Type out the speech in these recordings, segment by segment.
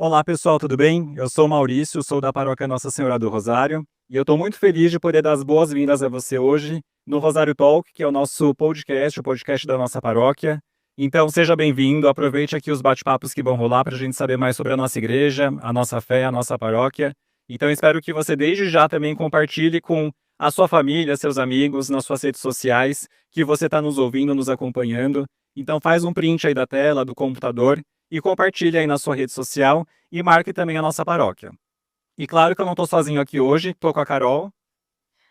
Olá pessoal, tudo bem? Eu sou o Maurício, sou da paróquia Nossa Senhora do Rosário, e eu estou muito feliz de poder dar as boas-vindas a você hoje no Rosário Talk, que é o nosso podcast, o podcast da nossa paróquia. Então seja bem-vindo, aproveite aqui os bate-papos que vão rolar para a gente saber mais sobre a nossa igreja, a nossa fé, a nossa paróquia. Então espero que você desde já também compartilhe com a sua família, seus amigos, nas suas redes sociais, que você está nos ouvindo, nos acompanhando. Então faz um print aí da tela, do computador, e compartilhe aí na sua rede social e marque também a nossa paróquia. E claro que eu não estou sozinho aqui hoje, estou com a Carol.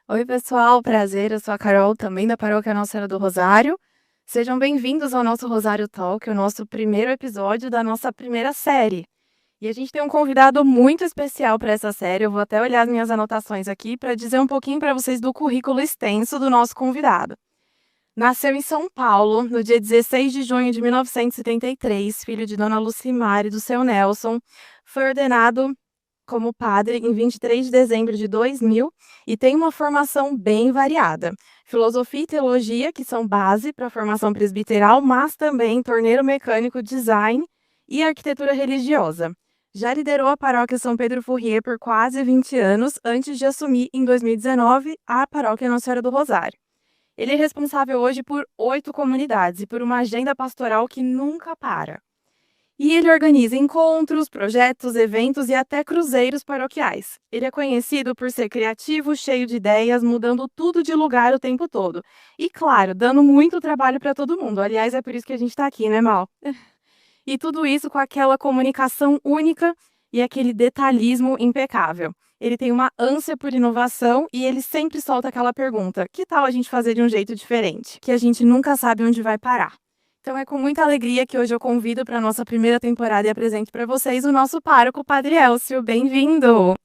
Oi, pessoal, prazer. Eu sou a Carol, também da Paróquia Nossa Senhora do Rosário. Sejam bem-vindos ao nosso Rosário Talk, o nosso primeiro episódio da nossa primeira série. E a gente tem um convidado muito especial para essa série. Eu vou até olhar as minhas anotações aqui para dizer um pouquinho para vocês do currículo extenso do nosso convidado. Nasceu em São Paulo, no dia 16 de junho de 1973, filho de Dona Lucimar e do seu Nelson. Foi ordenado como padre em 23 de dezembro de 2000 e tem uma formação bem variada. Filosofia e teologia, que são base para a formação presbiteral, mas também torneiro mecânico, design e arquitetura religiosa. Já liderou a paróquia São Pedro Furrier por quase 20 anos, antes de assumir, em 2019, a paróquia Nossa Senhora do Rosário. Ele é responsável hoje por 8 comunidades e por uma agenda pastoral que nunca para. E ele organiza encontros, projetos, eventos e até cruzeiros paroquiais. Ele é conhecido por ser criativo, cheio de ideias, mudando tudo de lugar o tempo todo. E, claro, dando muito trabalho para todo mundo. Aliás, é por isso que a gente está aqui, né, Mal? E tudo isso com aquela comunicação única e aquele detalhismo impecável. Ele tem uma ânsia por inovação e ele sempre solta aquela pergunta: que tal a gente fazer de um jeito diferente? Que a gente nunca sabe onde vai parar. Então é com muita alegria que hoje eu convido para a nossa primeira temporada e apresento para vocês o nosso pároco, Padre Elcio. Bem-vindo!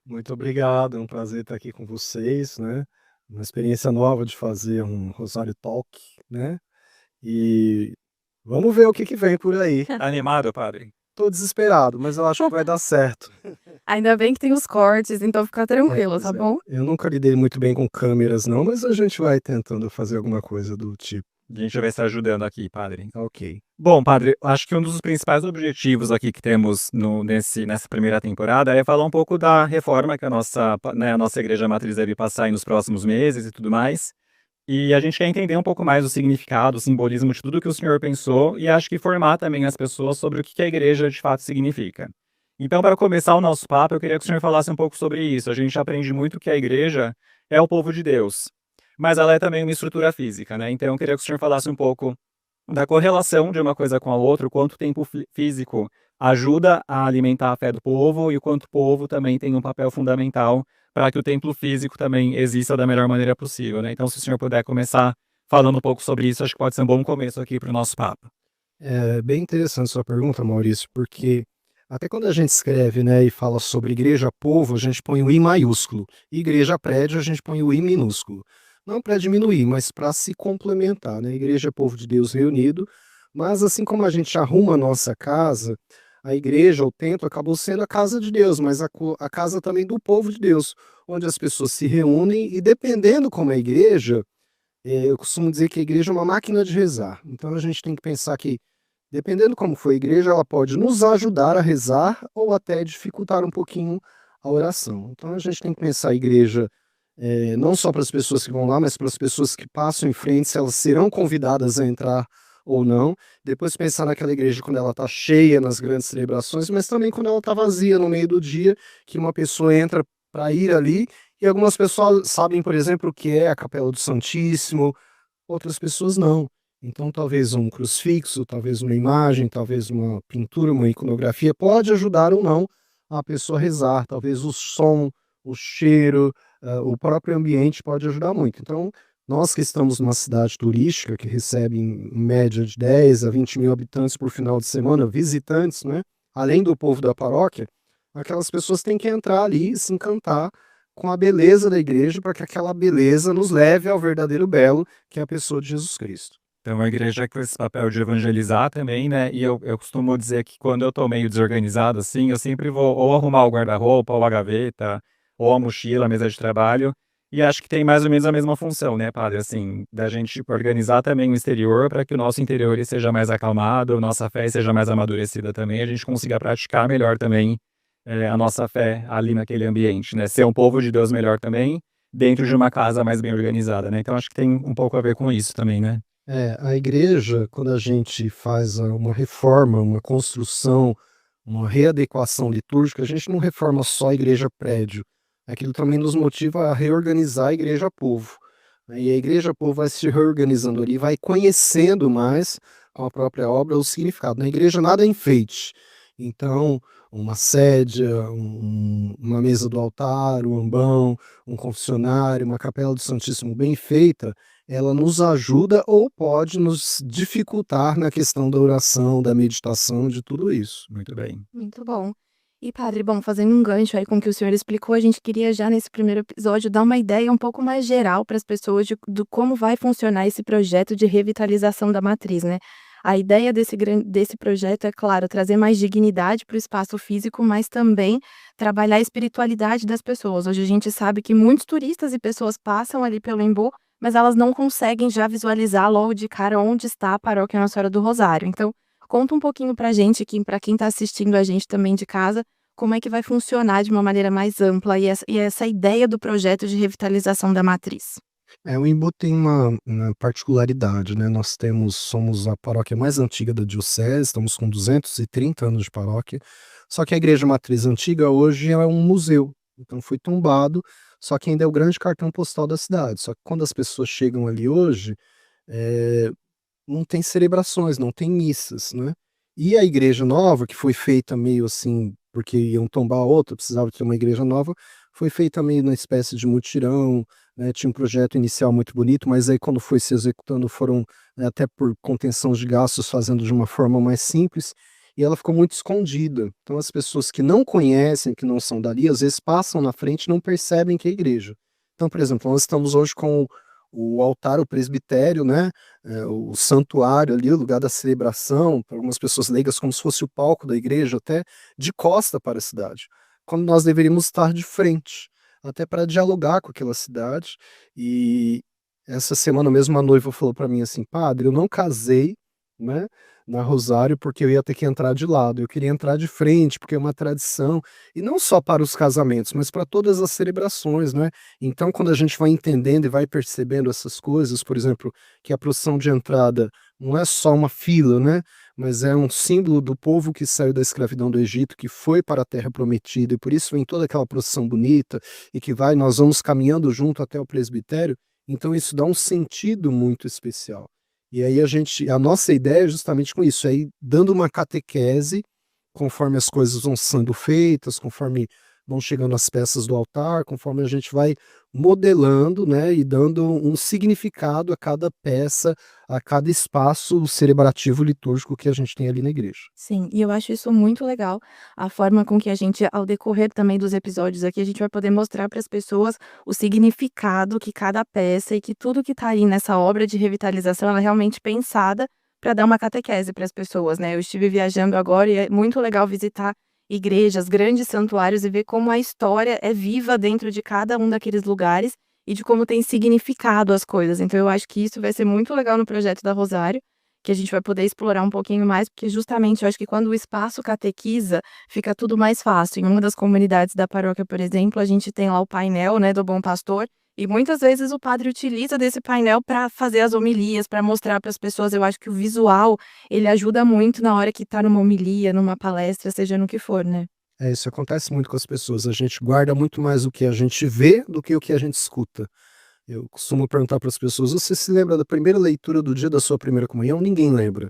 Muito obrigado, é um prazer estar aqui com vocês, né? Uma experiência nova de fazer um Rosário Talk, né? E vamos ver o que vem por aí. Tá animado, padre? Tô desesperado, mas eu acho que vai dar certo. Ainda bem que tem os cortes, então fica tranquilo, tá bom? Eu nunca lidei muito bem com câmeras, não, mas a gente vai tentando fazer alguma coisa do tipo. A gente vai estar ajudando aqui, padre. Ok. Bom, padre, acho que um dos principais objetivos aqui que temos nessa primeira temporada é falar um pouco da reforma que a nossa igreja matriz deve passar aí nos próximos meses e tudo mais. E a gente quer entender um pouco mais o significado, o simbolismo de tudo que o senhor pensou e acho que formar também as pessoas sobre o que a igreja de fato significa. Então, para começar o nosso papo, eu queria que o senhor falasse um pouco sobre isso. A gente aprende muito que a igreja é o povo de Deus, mas ela é também uma estrutura física, né? Então, eu queria que o senhor falasse um pouco da correlação de uma coisa com a outra, o quanto o tempo físico ajuda a alimentar a fé do povo e o quanto o povo também tem um papel fundamental para que o templo físico também exista da melhor maneira possível, né? Então, se o senhor puder começar falando um pouco sobre isso, acho que pode ser um bom começo aqui para o nosso papo. É bem interessante sua pergunta, Maurício, porque até quando a gente escreve, né, e fala sobre igreja-povo, a gente põe o I maiúsculo. Igreja-prédio, a gente põe o I minúsculo. Não para diminuir, mas para se complementar, né? Igreja é povo de Deus reunido, mas assim como a gente arruma a nossa casa, a igreja, o templo, acabou sendo a casa de Deus, mas a casa também do povo de Deus, onde as pessoas se reúnem e dependendo como é a igreja, eu costumo dizer que a igreja é uma máquina de rezar. Então a gente tem que pensar que, dependendo como for a igreja, ela pode nos ajudar a rezar ou até dificultar um pouquinho a oração. Então a gente tem que pensar a igreja não só para as pessoas que vão lá, mas para as pessoas que passam em frente, se elas serão convidadas a entrar ou não. Depois pensar naquela igreja quando ela está cheia nas grandes celebrações, mas também quando ela está vazia no meio do dia, que uma pessoa entra para ir ali, e algumas pessoas sabem, por exemplo, o que é a Capela do Santíssimo, outras pessoas não. Então talvez um crucifixo, talvez uma imagem, talvez uma pintura, uma iconografia, pode ajudar ou não a pessoa a rezar, talvez o som, o cheiro, o próprio ambiente pode ajudar muito. Então, nós que estamos numa cidade turística, que recebe em média de 10 a 20 mil habitantes por final de semana, visitantes, né? Além do povo da paróquia, aquelas pessoas têm que entrar ali e se encantar com a beleza da igreja, para que aquela beleza nos leve ao verdadeiro belo, que é a pessoa de Jesus Cristo. Então, a igreja com esse papel de evangelizar também, né? E eu costumo dizer que quando eu tô meio desorganizado, assim, eu sempre vou ou arrumar o guarda-roupa, ou a gaveta, ou a mochila, a mesa de trabalho, E acho que tem mais ou menos a mesma função, né, padre, assim, da gente organizar também o exterior para que o nosso interior ele seja mais acalmado, nossa fé seja mais amadurecida também, a gente consiga praticar melhor também, a nossa fé ali naquele ambiente, né, ser um povo de Deus melhor também, dentro de uma casa mais bem organizada, né, então acho que tem um pouco a ver com isso também, né. A igreja, quando a gente faz uma reforma, uma construção, uma readequação litúrgica, a gente não reforma só a igreja prédio. Aquilo também nos motiva a reorganizar a igreja povo, né? E a igreja povo vai se reorganizando ali, vai conhecendo mais com a própria obra o significado. Na igreja nada é enfeite. Então, uma sédia, uma mesa do altar, um ambão, um confessionário, uma capela do Santíssimo bem feita, ela nos ajuda ou pode nos dificultar na questão da oração, da meditação, de tudo isso. Muito bem. Muito bom. E padre, bom, fazendo um gancho aí com o que o senhor explicou, a gente queria já nesse primeiro episódio dar uma ideia um pouco mais geral para as pessoas do como vai funcionar esse projeto de revitalização da matriz, né? A ideia desse projeto é, claro, trazer mais dignidade para o espaço físico, mas também trabalhar a espiritualidade das pessoas. Hoje a gente sabe que muitos turistas e pessoas passam ali pelo Embu, mas elas não conseguem já visualizar logo de cara onde está a paróquia Nossa Senhora do Rosário. Então, conta um pouquinho pra gente aqui, pra quem tá assistindo a gente também de casa, como é que vai funcionar de uma maneira mais ampla e essa ideia do projeto de revitalização da matriz. O Embu tem uma particularidade, né? Somos a paróquia mais antiga da diocese, estamos com 230 anos de paróquia. Só que a igreja matriz antiga hoje é um museu, então foi tombado, só que ainda é o grande cartão postal da cidade. Só que quando as pessoas chegam ali hoje, eh, não tem celebrações, não tem missas, né. E a igreja nova, que foi feita meio assim, porque iam tombar a outra, precisava ter uma igreja nova, foi feita meio na espécie de mutirão, né, tinha um projeto inicial muito bonito, mas aí quando foi se executando foram, até por contenção de gastos, fazendo de uma forma mais simples, e ela ficou muito escondida. Então as pessoas que não conhecem, que não são dali, às vezes passam na frente e não percebem que é igreja. Então, por exemplo, nós estamos hoje com o altar, o presbitério, né, o santuário ali, o lugar da celebração, para algumas pessoas leigas, como se fosse o palco da igreja, até de costa para a cidade, quando nós deveríamos estar de frente, até para dialogar com aquela cidade. E essa semana mesmo a noiva falou para mim assim: "Padre, eu não casei, né, na Rosário, porque eu ia ter que entrar de lado, eu queria entrar de frente, porque é uma tradição", e não só para os casamentos, mas para todas as celebrações, né. Então, quando a gente vai entendendo e vai percebendo essas coisas, por exemplo, que a procissão de entrada não é só uma fila, né, mas é um símbolo do povo que saiu da escravidão do Egito, que foi para a terra prometida, e por isso vem toda aquela procissão bonita, e que nós vamos caminhando junto até o presbitério, então isso dá um sentido muito especial. E aí a nossa ideia é justamente com isso, é ir dando uma catequese conforme as coisas vão sendo feitas, conforme vão chegando as peças do altar, conforme a gente vai modelando, né, e dando um significado a cada peça, a cada espaço celebrativo litúrgico que a gente tem ali na igreja. Sim, e eu acho isso muito legal, a forma com que a gente, ao decorrer também dos episódios aqui, a gente vai poder mostrar para as pessoas o significado que cada peça e que tudo que está aí nessa obra de revitalização, ela é realmente pensada para dar uma catequese para as pessoas, né. Eu estive viajando agora e é muito legal visitar igrejas, grandes santuários e ver como a história é viva dentro de cada um daqueles lugares e de como tem significado as coisas. Então eu acho que isso vai ser muito legal no projeto da Rosário, que a gente vai poder explorar um pouquinho mais, porque justamente eu acho que quando o espaço catequiza, fica tudo mais fácil. Em uma das comunidades da paróquia, por exemplo, a gente tem lá o painel, né, do Bom Pastor, e muitas vezes o padre utiliza desse painel para fazer as homilias, para mostrar para as pessoas. Eu acho que o visual, ele ajuda muito na hora que está numa homilia, numa palestra, seja no que for, né. Isso acontece muito com as pessoas, a gente guarda muito mais o que a gente vê do que o que a gente escuta. Eu costumo perguntar para as pessoas: "Você se lembra da primeira leitura do dia da sua primeira comunhão?" Ninguém lembra.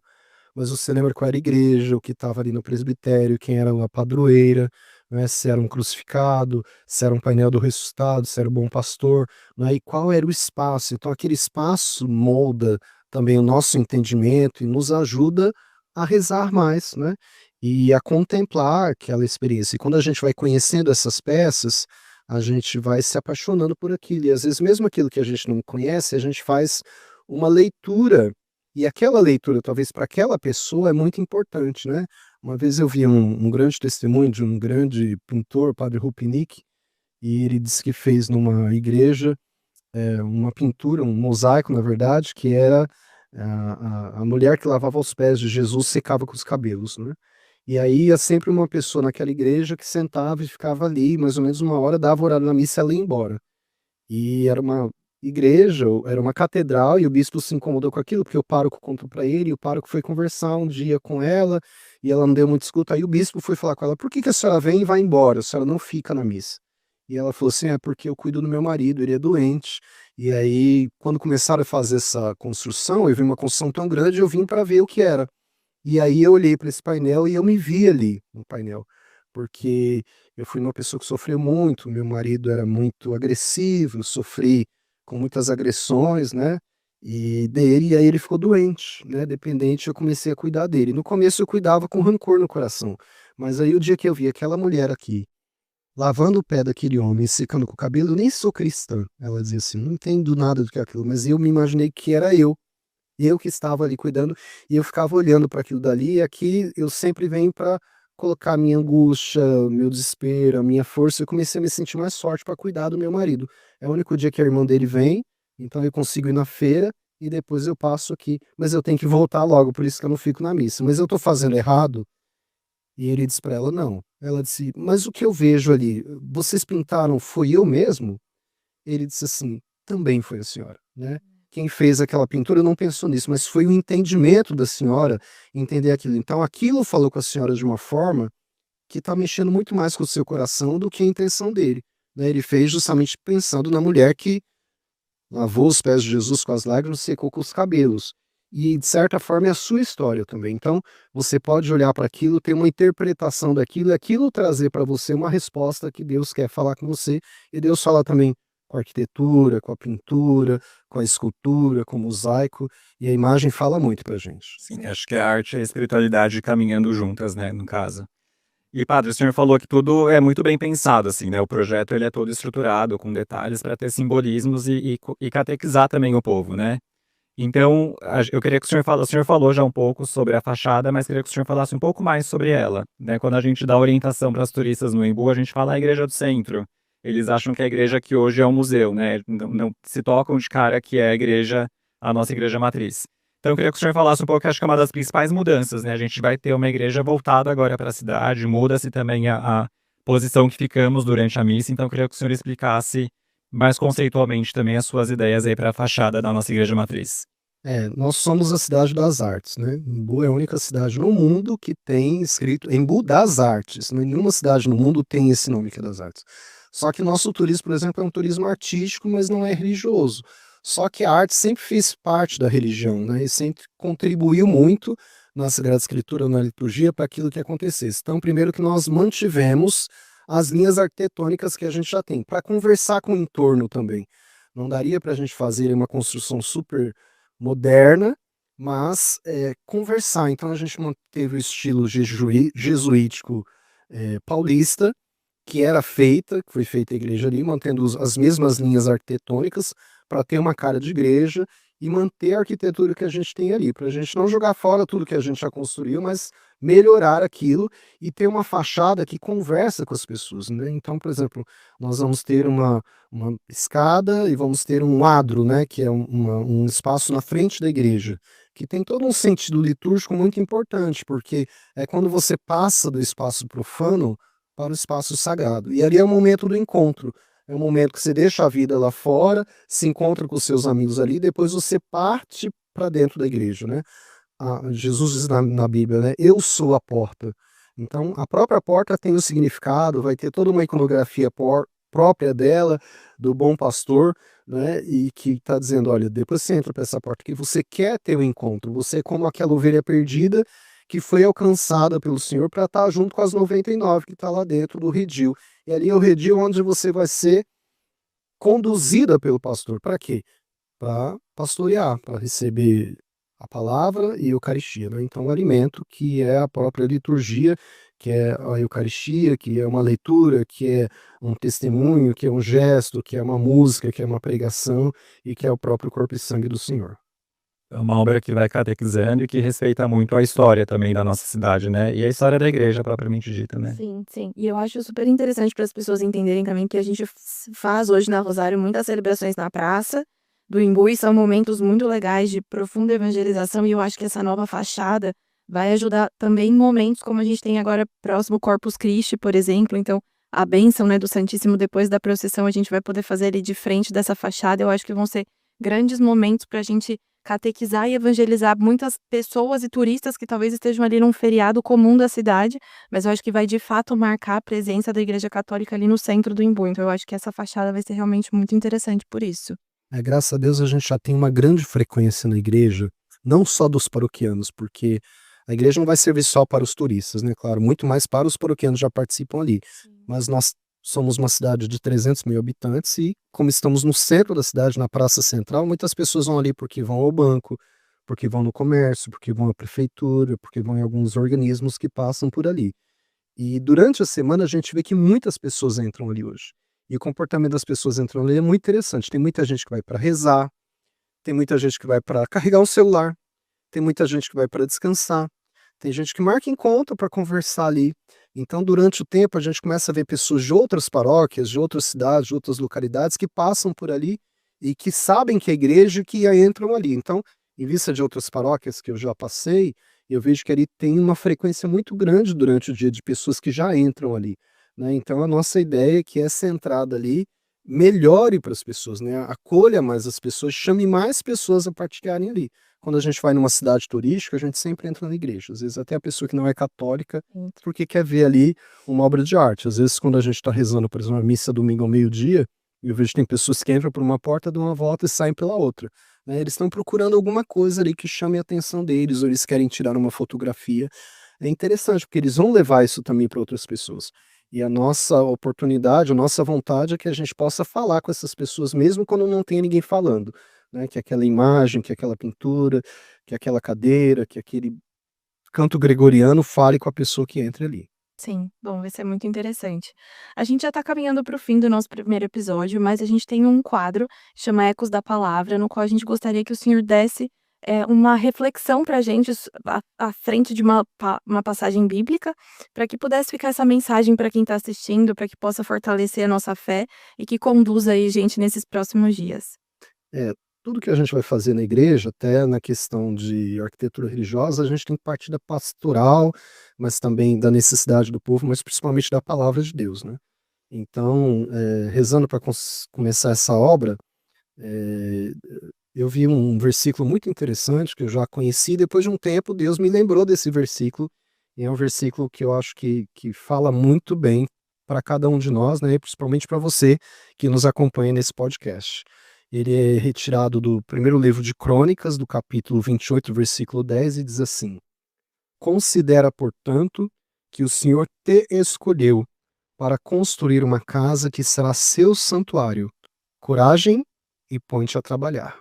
Mas você lembra qual era a igreja, o que estava ali no presbitério, quem era a padroeira, né, se era um crucificado, se era um painel do ressuscitado, se era o bom pastor, né, e qual era o espaço. Então aquele espaço molda também o nosso entendimento e nos ajuda a rezar mais, né, e a contemplar aquela experiência. E quando a gente vai conhecendo essas peças, a gente vai se apaixonando por aquilo. E às vezes mesmo aquilo que a gente não conhece, a gente faz uma leitura, e aquela leitura, talvez para aquela pessoa, é muito importante, né. Uma vez eu vi um grande testemunho de um grande pintor, padre Rupinic, e ele disse que fez numa igreja, uma pintura, um mosaico, na verdade, que era a mulher que lavava os pés de Jesus, secava com os cabelos, né. E aí ia sempre uma pessoa naquela igreja que sentava e ficava ali mais ou menos uma hora, dava o horário da missa e ela ia embora. E era uma igreja, ou era uma catedral, e o bispo se incomodou com aquilo, porque o pároco contou para ele, e o pároco foi conversar um dia com ela, e ela não deu muito escuta, aí o bispo foi falar com ela: "Por que que a senhora vem e vai embora? A senhora não fica na missa?". E ela falou assim: "É porque eu cuido do meu marido, ele é doente". E aí, quando começaram a fazer essa construção, eu vi uma construção tão grande, eu vim para ver o que era. E aí eu olhei para esse painel e eu me vi ali no painel, porque eu fui uma pessoa que sofreu muito, meu marido era muito agressivo, eu sofri com muitas agressões, né, e aí ele ficou doente, né, dependente, eu comecei a cuidar dele. No começo eu cuidava com rancor no coração, mas aí o dia que eu vi aquela mulher aqui, lavando o pé daquele homem, secando com o cabelo, eu nem sou cristã, ela dizia assim: "Não entendo nada do que é aquilo", mas eu me imaginei que era eu que estava ali cuidando, e eu ficava olhando para aquilo dali, e aqui eu sempre venho para colocar a minha angústia, o meu desespero, a minha força, eu comecei a me sentir mais forte para cuidar do meu marido. É o único dia que a irmã dele vem, então eu consigo ir na feira, e depois eu passo aqui, mas eu tenho que voltar logo, por isso que eu não fico na missa. "Mas eu estou fazendo errado?" E ele disse para ela: "Não". Ela disse: "Mas o que eu vejo ali, vocês pintaram, foi eu mesmo?" Ele disse assim: "Também foi a senhora", né. Quem fez aquela pintura não pensou nisso, mas foi o entendimento da senhora entender aquilo. Então aquilo falou com a senhora de uma forma que está mexendo muito mais com o seu coração do que a intenção dele, né. Ele fez justamente pensando na mulher que lavou os pés de Jesus com as lágrimas, secou com os cabelos. E de certa forma é a sua história também. Então, você pode olhar para aquilo, ter uma interpretação daquilo, e aquilo trazer para você uma resposta que Deus quer falar com você. E Deus fala também com a arquitetura, com a pintura, com a escultura, com o mosaico, e a imagem fala muito pra gente. Sim, acho que a arte e a espiritualidade caminhando juntas, né, no caso. E padre, o senhor falou que tudo é muito bem pensado, assim, né, o projeto ele é todo estruturado com detalhes para ter simbolismos e catequizar também o povo, né. Então, eu queria que o senhor falou já um pouco sobre a fachada, mas queria que o senhor falasse um pouco mais sobre ela, né. Quando a gente dá orientação para os turistas no Embu, a gente fala a igreja do centro. Eles acham que a igreja que hoje é um museu, né, não se tocam de cara que é a nossa igreja matriz. Então eu queria que o senhor falasse um pouco, acho que é uma das principais mudanças, né, a gente vai ter uma igreja voltada agora para a cidade, muda-se também a posição que ficamos durante a missa, então eu queria que o senhor explicasse mais conceitualmente também as suas ideias aí para a fachada da nossa igreja matriz. Nós somos a cidade das artes, né. Embu é a única cidade no mundo que tem escrito Embu das Artes, né, nenhuma cidade no mundo tem esse nome que é das artes. Só que nosso turismo, por exemplo, é um turismo artístico, mas não é religioso. Só que a arte sempre fez parte da religião, né, e sempre contribuiu muito na Sagrada Escritura, na liturgia, para aquilo que acontecesse. Então, primeiro que nós mantivemos as linhas arquitetônicas que a gente já tem, para conversar com o entorno também. Não daria para a gente fazer uma construção super moderna, mas conversar. Então a gente manteve o estilo jesuítico, paulista, que era feita, que foi feita a igreja ali, mantendo as mesmas linhas arquitetônicas, para ter uma cara de igreja e manter a arquitetura que a gente tem ali, para a gente não jogar fora tudo que a gente já construiu, mas melhorar aquilo e ter uma fachada que conversa com as pessoas, né. Então, por exemplo, nós vamos ter uma escada e vamos ter um adro, né, que é um espaço na frente da igreja, que tem todo um sentido litúrgico muito importante, porque é quando você passa do espaço profano para o espaço sagrado. E ali é o momento do encontro. É o momento que você deixa a vida lá fora, se encontra com os seus amigos ali, depois você parte para dentro da igreja, né. Jesus diz na Bíblia, né: "Eu sou a porta". Então, a própria porta tem um significado, vai ter toda uma iconografia própria dela, do bom pastor, né, e que está dizendo: "Olha, depois você entra por essa porta que você quer ter o encontro, você é como aquela ovelha perdida que foi alcançada pelo Senhor para estar junto com as 99 que está lá dentro do redil. E ali é o redil onde você vai ser conduzida pelo pastor. Para quê? Para pastorear, para receber a palavra e a Eucaristia, né. Então o alimento que é a própria liturgia, que é a Eucaristia, que é uma leitura, que é um testemunho, que é um gesto, que é uma música, que é uma pregação e que é o próprio corpo e sangue do Senhor. É uma obra que vai catequizando e que respeita muito a história também da nossa cidade, né, e a história da igreja propriamente dita, né. Sim, sim. E eu acho super interessante para as pessoas entenderem também que a gente faz hoje na Rosário muitas celebrações na praça do Imbu e são momentos muito legais de profunda evangelização e eu acho que essa nova fachada vai ajudar também em momentos como a gente tem agora próximo Corpus Christi, por exemplo, então a bênção, né, do Santíssimo depois da procissão a gente vai poder fazer ali de frente dessa fachada, eu acho que vão ser grandes momentos para a gente catequizar e evangelizar muitas pessoas e turistas que talvez estejam ali num feriado comum da cidade, mas eu acho que vai de fato marcar a presença da Igreja Católica ali no centro do Imbu, então eu acho que essa fachada vai ser realmente muito interessante por isso. Graças a Deus a gente já tem uma grande frequência na igreja, não só dos paroquianos, porque a igreja não vai servir só para os turistas, né? Claro, muito mais para os paroquianos já participam ali. Mas nós somos uma cidade de 300 mil habitantes e, como estamos no centro da cidade, na Praça Central, muitas pessoas vão ali porque vão ao banco, porque vão no comércio, porque vão à prefeitura, porque vão em alguns organismos que passam por ali. E durante a semana a gente vê que muitas pessoas entram ali hoje. E o comportamento das pessoas entrando ali é muito interessante. Tem muita gente que vai para rezar, tem muita gente que vai para carregar o celular, tem muita gente que vai para descansar, tem gente que marca encontro para conversar ali. Então, durante o tempo, a gente começa a ver pessoas de outras paróquias, de outras cidades, de outras localidades que passam por ali e que sabem que é igreja e que entram ali. Então, em vista de outras paróquias que eu já passei, eu vejo que ali tem uma frequência muito grande durante o dia de pessoas que já entram ali, né? Então, a nossa ideia é que essa entrada ali melhore para as pessoas, né? Acolha mais as pessoas, chame mais pessoas a partilharem ali. Quando a gente vai numa cidade turística, a gente sempre entra na igreja. Às vezes até a pessoa que não é católica, porque quer ver ali uma obra de arte. Às vezes quando a gente está rezando, por exemplo, a missa domingo ao meio-dia, eu vejo que tem pessoas que entram por uma porta, dão uma volta e saem pela outra, né? Eles estão procurando alguma coisa ali que chame a atenção deles, ou eles querem tirar uma fotografia. É interessante, porque eles vão levar isso também para outras pessoas. E a nossa oportunidade, a nossa vontade é que a gente possa falar com essas pessoas, mesmo quando não tem ninguém falando, né? Que aquela imagem, que aquela pintura, que aquela cadeira, que aquele canto gregoriano fale com a pessoa que entra ali. Sim, bom, vai ser muito interessante. A gente já está caminhando para o fim do nosso primeiro episódio, mas a gente tem um quadro, chama Ecos da Palavra, no qual a gente gostaria que o senhor desse uma reflexão para a gente à frente de uma passagem bíblica, para que pudesse ficar essa mensagem para quem está assistindo, para que possa fortalecer a nossa fé e que conduza aí gente nesses próximos dias. É, tudo que a gente vai fazer na igreja, até na questão de arquitetura religiosa, a gente tem que partir da pastoral, mas também da necessidade do povo, mas principalmente da palavra de Deus, né? Então, rezando para começar essa obra, eh, eu vi um versículo muito interessante que eu já conheci. Depois de um tempo, Deus me lembrou desse versículo, e é um versículo que eu acho que fala muito bem para cada um de nós, né? E principalmente para você que nos acompanha nesse podcast. Ele é retirado do primeiro livro de Crônicas, do capítulo 28, versículo 10, e diz assim: Considera, portanto, que o Senhor te escolheu para construir uma casa que será seu santuário. Coragem e põe-te a trabalhar.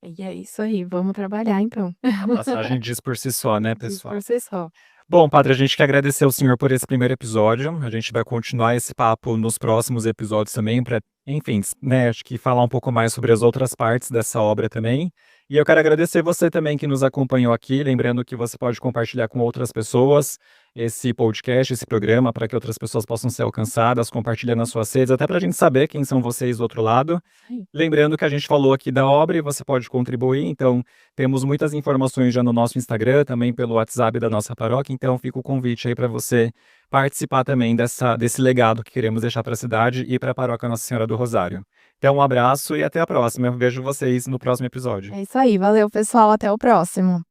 E é isso aí, vamos trabalhar então. A passagem diz por si só, né, Diz pessoal? por si só. Bom, padre, a gente quer agradecer ao senhor por esse primeiro episódio. A gente vai continuar esse papo nos próximos episódios também, para, enfim, né, acho que falar um pouco mais sobre as outras partes dessa obra também. E eu quero agradecer você também que nos acompanhou aqui, lembrando que você pode compartilhar com outras pessoas esse podcast, esse programa, para que outras pessoas possam ser alcançadas, compartilhar nas suas redes, até para a gente saber quem são vocês do outro lado. Sim. Lembrando que a gente falou aqui da obra e você pode contribuir, então temos muitas informações já no nosso Instagram, também pelo WhatsApp da nossa paróquia, então fica o convite aí para você participar também desse legado que queremos deixar para a cidade e para a paróquia Nossa Senhora do Rosário. Então um abraço e até a próxima. Eu vejo vocês no próximo episódio. É isso aí, valeu pessoal, até o próximo.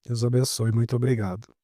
Deus abençoe, muito obrigado.